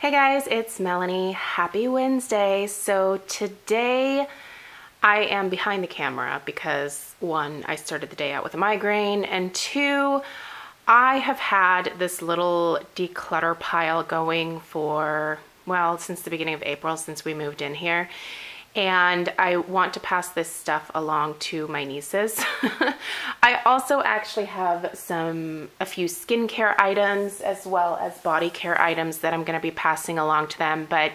Hey guys, it's Melanie. Happy Wednesday. So today I am behind the camera because one, I started the day out with a migraine, and two, I have had this little declutter pile going for, well, since the beginning of April, since we moved in here. And I want to pass this stuff along to my nieces. I also actually have a few skincare items as well as body care items that I'm going to be passing along to them, but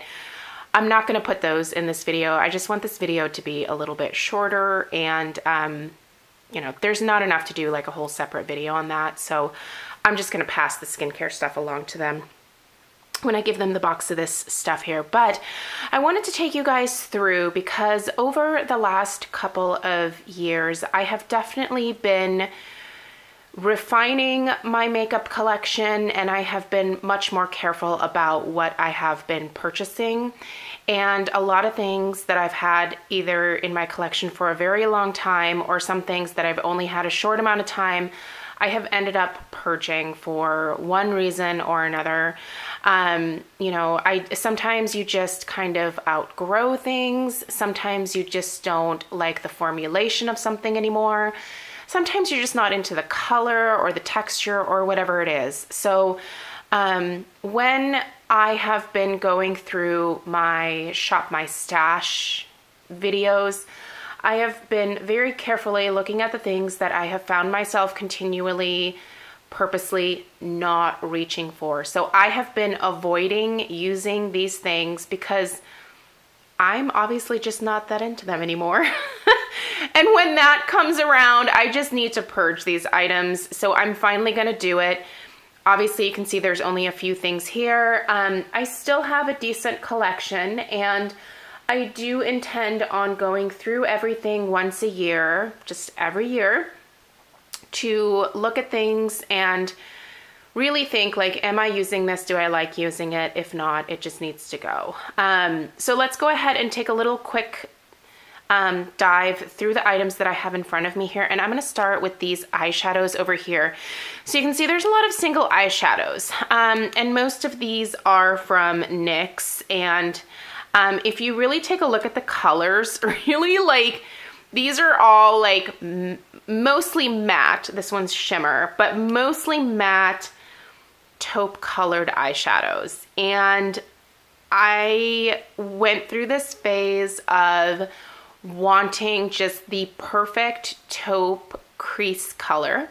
I'm not going to put those in this video. I just want this video to be a little bit shorter, and you know, there's not enough to do like a whole separate video on that, so I'm just going to pass the skincare stuff along to them when I give them the box of this stuff here. But I wanted to take you guys through, because over the last couple of years, I have definitely been refining my makeup collection, and I have been much more careful about what I have been purchasing. And a lot of things that I've had either in my collection for a very long time, or some things that I've only had a short amount of time, I have ended up purging for one reason or another. You know, sometimes you just kind of outgrow things. Sometimes you just don't like the formulation of something anymore. Sometimes you're just not into the color or the texture or whatever it is. So when I have been going through my Shop My Stash videos, I have been very carefully looking at the things that I have found myself continually, purposely not reaching for. So I have been avoiding using these things because I'm obviously just not that into them anymore. And when that comes around, I just need to purge these items. So I'm finally gonna do it. Obviously you can see there's only a few things here. I still have a decent collection, and I do intend on going through everything once a year, just every year, to look at things and really think like, am I using this? Do I like using it? If not, it just needs to go. So let's go ahead and take a little quick dive through the items that I have in front of me here. And I'm gonna start with these eyeshadows over here. So you can see there's a lot of single eyeshadows. And most of these are from NYX. And if you really take a look at the colors, really, like, these are all like mostly matte. This one's shimmer, but mostly matte taupe colored eyeshadows. And I went through this phase of wanting just the perfect taupe crease color.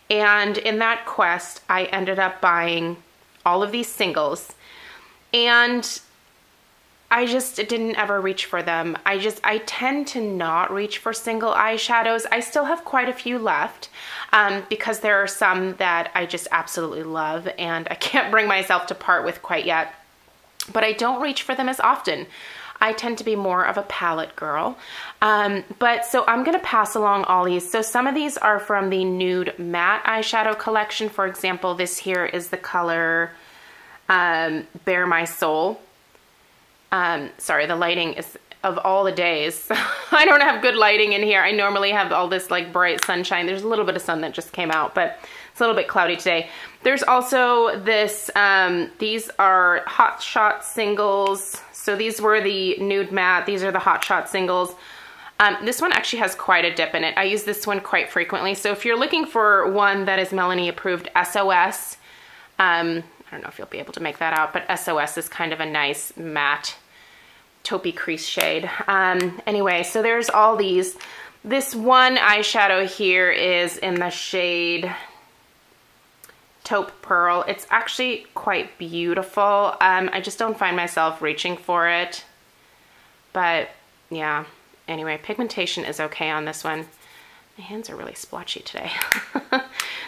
And in that quest, I ended up buying all of these singles, and I just didn't ever reach for them. I tend to not reach for single eyeshadows. I still have quite a few left because there are some that I just absolutely love and I can't bring myself to part with quite yet, but I don't reach for them as often. I tend to be more of a palette girl. But so I'm gonna pass along all these. So some of these are from the nude matte eyeshadow collection. For example, this here is the color Bare My Soul. Sorry, the lighting is, of all the days, I don't have good lighting in here. I normally have all this like bright sunshine. There's a little bit of sun that just came out, but it's a little bit cloudy today. There's also this, these are Hot Shot singles. So these were the nude matte. These are the Hot Shot singles. This one actually has quite a dip in it. I use this one quite frequently. So if you're looking for one that is Melanie approved, SOS, I don't know if you'll be able to make that out, but SOS is kind of a nice matte taupey crease shade. Anyway, so there's all these. This one eyeshadow here is in the shade Taupe Pearl. It's actually quite beautiful. I just don't find myself reaching for it, but yeah. Anyway, pigmentation is okay on this one. My hands are really splotchy today.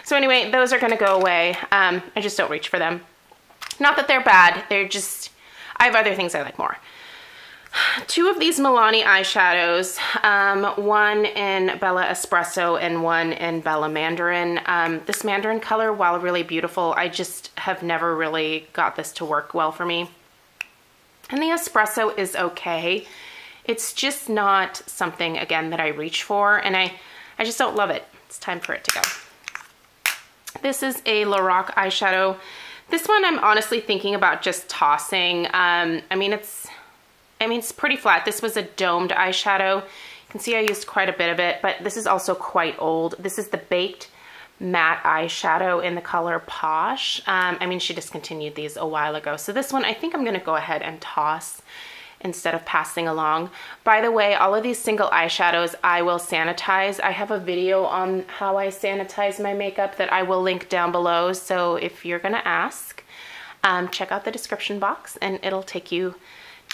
So anyway, those are gonna go away. I just don't reach for them. Not that they're bad, they're just, I have other things I like more. Two of these Milani eyeshadows, one in Bella Espresso and one in Bella Mandarin. This Mandarin color, while really beautiful, I just have never really got this to work well for me. And the Espresso is okay. It's just not something, again, that I reach for, and I just don't love it. It's time for it to go. This is a Lorac eyeshadow. This one I'm honestly thinking about just tossing. I mean, it's pretty flat. This was a domed eyeshadow. You can see I used quite a bit of it, but this is also quite old. This is the Baked Matte eyeshadow in the color Posh. I mean, she discontinued these a while ago. So this one, I think I'm gonna go ahead and toss instead of passing along. By the way, all of these single eyeshadows I will sanitize. I have a video on how I sanitize my makeup that I will link down below. So if you're gonna ask, check out the description box and it'll take you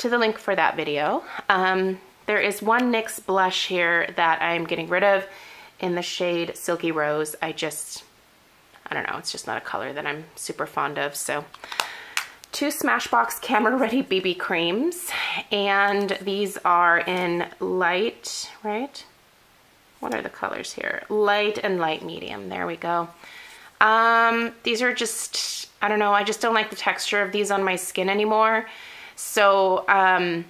to the link for that video. There is one NYX blush here that I'm getting rid of in the shade Silky Rose. I don't know, it's just not a color that I'm super fond of. So 2 Smashbox Camera Ready BB creams, and these are in light, right? What are the colors here? Light and light medium, there we go. These are just, I don't know, I just don't like the texture of these on my skin anymore. So I'm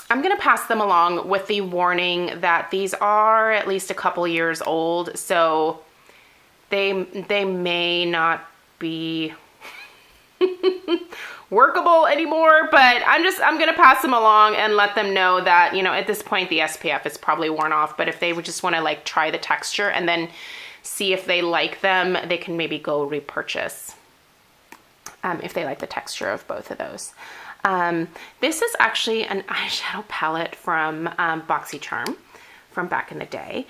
gonna pass them along with the warning that these are at least a couple years old, so they may not be workable anymore, but I'm gonna pass them along and let them know that, you know, at this point the SPF is probably worn off, but if they would just want to like try the texture and then see if they like them, they can maybe go repurchase if they like the texture of both of those. This is actually an eyeshadow palette from Boxycharm from back in the day.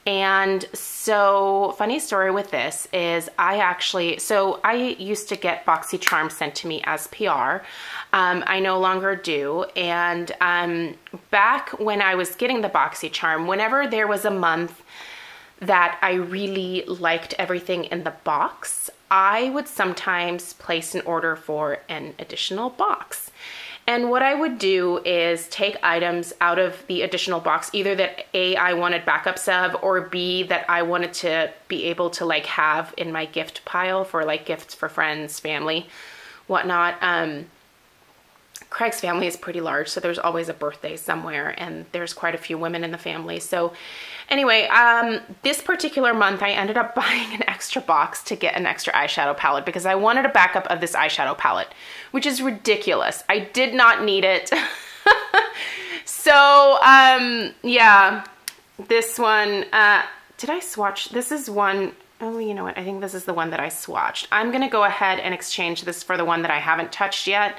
And so, funny story with this is I used to get Boxycharm sent to me as PR. I no longer do. And back when I was getting the Boxycharm, whenever there was a month that I really liked everything in the box, I would sometimes place an order for an additional box. And what I would do is take items out of the additional box, either that A, I wanted backups of, or B, that I wanted to be able to like have in my gift pile for like gifts for friends, family, whatnot. Craig's family is pretty large, so there's always a birthday somewhere, and there's quite a few women in the family. So anyway, this particular month I ended up buying an extra box to get an extra eyeshadow palette because I wanted a backup of this eyeshadow palette, which is ridiculous. I did not need it. So yeah, this one, did I swatch? This is one, oh, you know what? I think this is the one that I swatched. I'm gonna go ahead and exchange this for the one that I haven't touched yet.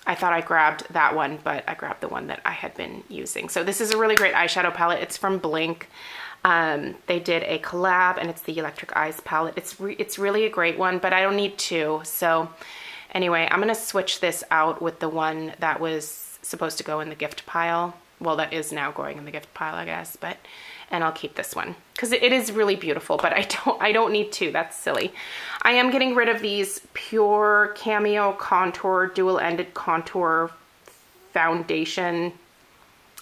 I thought I grabbed that one, but I grabbed the one that I had been using. So this is a really great eyeshadow palette. It's from Blink. They did a collab, and it's the Electric Eyes palette. It's really a great one, but I don't need 2. So anyway, I'm gonna switch this out with the one that was supposed to go in the gift pile. Well, that is now going in the gift pile, I guess, and I'll keep this one because it is really beautiful, but I don't need 2. That's silly. I am getting rid of these Pure Cameo Contour Dual-Ended Contour Foundation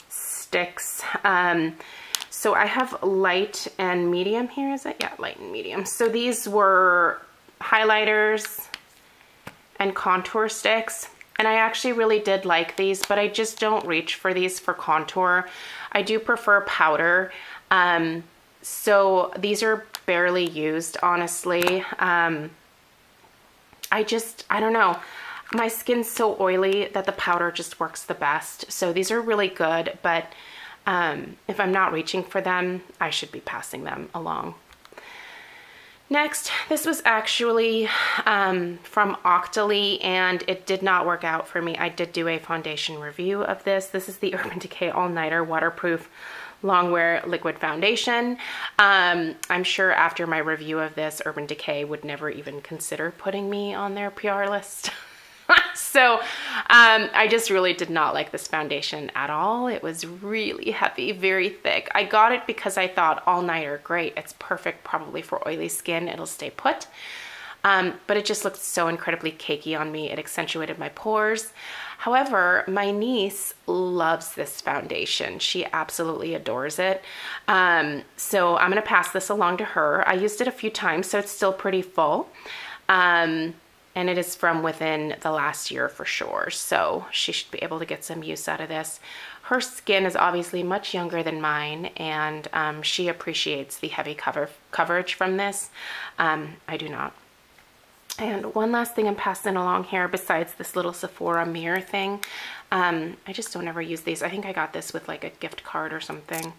sticks. So I have light and medium here, is it? Yeah, light and medium. So these were highlighters and contour sticks. And I actually really did like these, but I just don't reach for these for contour. I do prefer powder. So these are barely used, honestly. I don't know. My skin's so oily that the powder just works the best. So these are really good, but if I'm not reaching for them, I should be passing them along. Next, this was actually from Octoly, and it did not work out for me. I did do a foundation review of this. This is the Urban Decay All Nighter Waterproof Longwear Liquid Foundation. I'm sure after my review of this, Urban Decay would never even consider putting me on their PR list. So I just really did not like this foundation at all. It was really heavy, very thick. I got it because I thought all nighter, great. It's perfect probably for oily skin. It'll stay put. But it just looked so incredibly cakey on me. It accentuated my pores. However, my niece loves this foundation. She absolutely adores it. So I'm gonna pass this along to her. I used it a few times, so it's still pretty full. And it is from within the last year for sure. So she should be able to get some use out of this. Her skin is obviously much younger than mine, and she appreciates the heavy coverage from this. I do not. And one last thing I'm passing along here besides this little Sephora mirror thing. I just don't ever use these. I think I got this with like a gift card or something.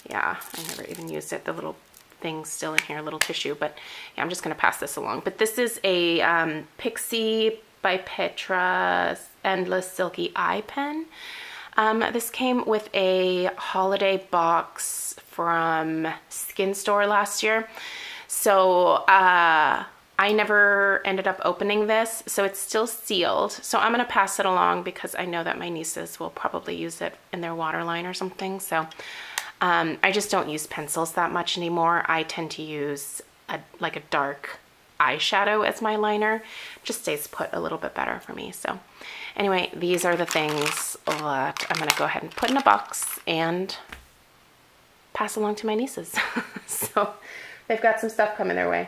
Yeah, I never even used it. The little thing's still in here, little tissue, but yeah, I'm just gonna pass this along. But this is a Pixie by Petra Endless Silky Eye Pen. This came with a holiday box from Skin Store last year. So I never ended up opening this, so it's still sealed. So I'm gonna pass it along because I know that my nieces will probably use it in their waterline or something. So I just don't use pencils that much anymore. I tend to use like a dark eyeshadow as my liner. Just stays put a little bit better for me. So anyway, these are the things that I'm gonna go ahead and put in a box and pass along to my nieces. So they've got some stuff coming their way.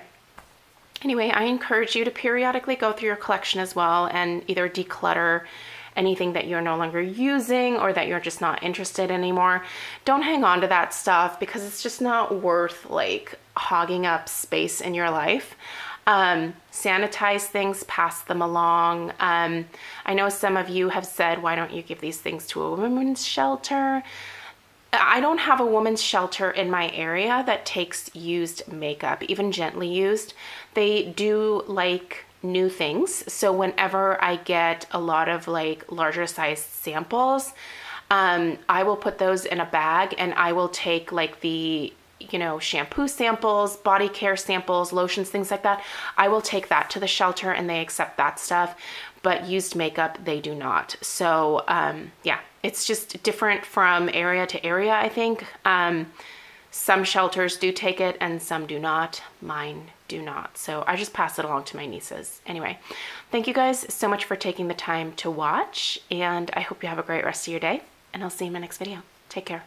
Anyway, I encourage you to periodically go through your collection as well and either declutter anything that you're no longer using or that you're just not interested in anymore. Don't hang on to that stuff because it's just not worth like hogging up space in your life. Sanitize things, pass them along. I know some of you have said, why don't you give these things to a women's shelter? I don't have a women's shelter in my area that takes used makeup, even gently used. They do like new things. So whenever I get a lot of like larger sized samples, I will put those in a bag and I will take like the, you know, shampoo samples, body care samples, lotions, things like that. I will take that to the shelter and they accept that stuff, but used makeup, they do not. So yeah, it's just different from area to area, I think. Some shelters do take it and some do not. Mine do not. So I just pass it along to my nieces. Anyway, thank you guys so much for taking the time to watch, and I hope you have a great rest of your day, and I'll see you in my next video. Take care.